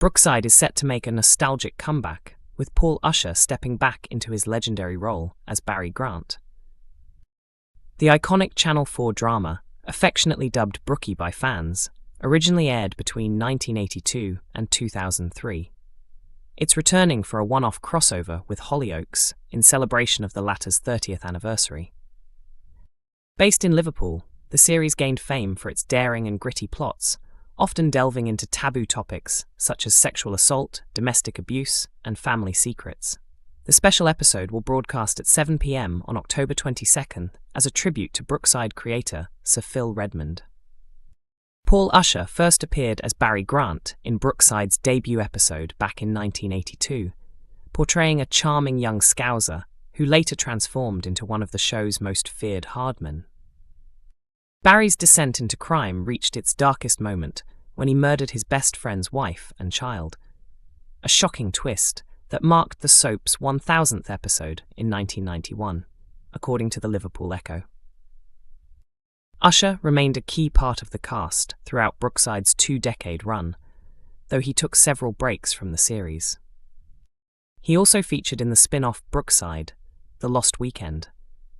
Brookside is set to make a nostalgic comeback, with Paul Usher stepping back into his legendary role as Barry Grant. The iconic Channel 4 drama, affectionately dubbed Brookie by fans, originally aired between 1982 and 2003. It's returning for a one-off crossover with Hollyoaks in celebration of the latter's 30th anniversary. Based in Liverpool, the series gained fame for its daring and gritty plots, often delving into taboo topics such as sexual assault, domestic abuse, and family secrets. The special episode will broadcast at 7 p.m. on October 22nd as a tribute to Brookside creator Sir Phil Redmond. Paul Usher first appeared as Barry Grant in Brookside's debut episode back in 1982, portraying a charming young Scouser who later transformed into one of the show's most feared hardmen. Barry's descent into crime reached its darkest moment when he murdered his best friend's wife and child, a shocking twist that marked the soap's 1000th episode in 1991, according to the Liverpool Echo. Usher remained a key part of the cast throughout Brookside's two-decade run, though he took several breaks from the series. He also featured in the spin-off Brookside, The Lost Weekend,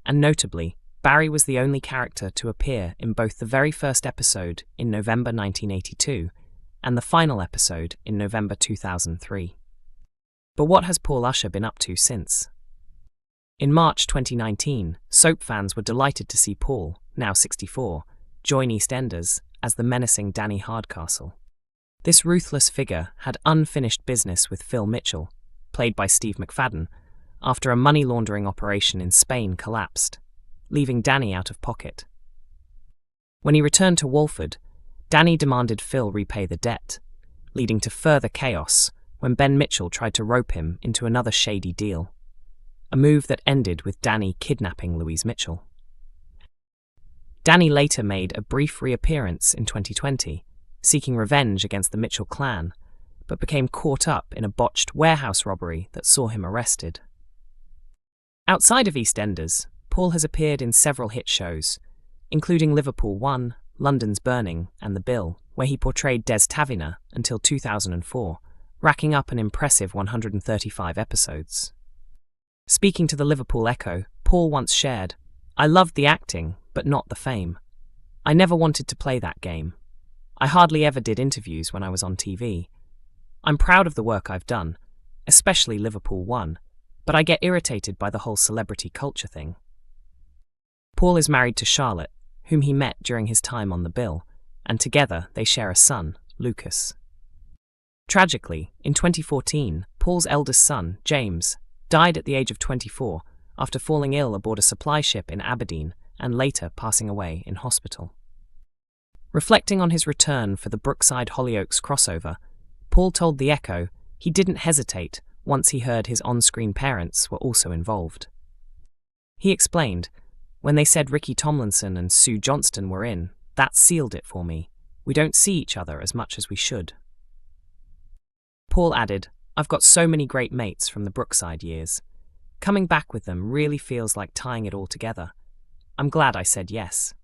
and notably, Barry was the only character to appear in both the very first episode in November 1982 and the final episode in November 2003. But what has Paul Usher been up to since? In March 2019, soap fans were delighted to see Paul, now 64, join EastEnders as the menacing Danny Hardcastle. This ruthless figure had unfinished business with Phil Mitchell, played by Steve McFadden, after a money laundering operation in Spain collapsed, leaving Danny out of pocket. When he returned to Walford, Danny demanded Phil repay the debt, leading to further chaos when Ben Mitchell tried to rope him into another shady deal, a move that ended with Danny kidnapping Louise Mitchell. Danny later made a brief reappearance in 2020, seeking revenge against the Mitchell clan, but became caught up in a botched warehouse robbery that saw him arrested. Outside of EastEnders, Paul has appeared in several hit shows, including Liverpool 1, London's Burning, and The Bill, where he portrayed Des Taviner until 2004, racking up an impressive 135 episodes. Speaking to the Liverpool Echo, Paul once shared, "I loved the acting, but not the fame. I never wanted to play that game. I hardly ever did interviews when I was on TV. I'm proud of the work I've done, especially Liverpool 1, but I get irritated by the whole celebrity culture thing." Paul is married to Charlotte, whom he met during his time on The Bill, and together they share a son, Lucas. Tragically, in 2014, Paul's eldest son, James, died at the age of 24 after falling ill aboard a supply ship in Aberdeen and later passing away in hospital. Reflecting on his return for the Brookside Hollyoaks crossover, Paul told The Echo he didn't hesitate once he heard his on-screen parents were also involved. He explained, "When they said Ricky Tomlinson and Sue Johnston were in, that sealed it for me. We don't see each other as much as we should." Paul added, "I've got so many great mates from the Brookside years. Coming back with them really feels like tying it all together. I'm glad I said yes."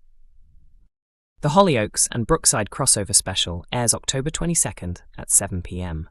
The Hollyoaks and Brookside crossover special airs October 22nd at 7 p.m.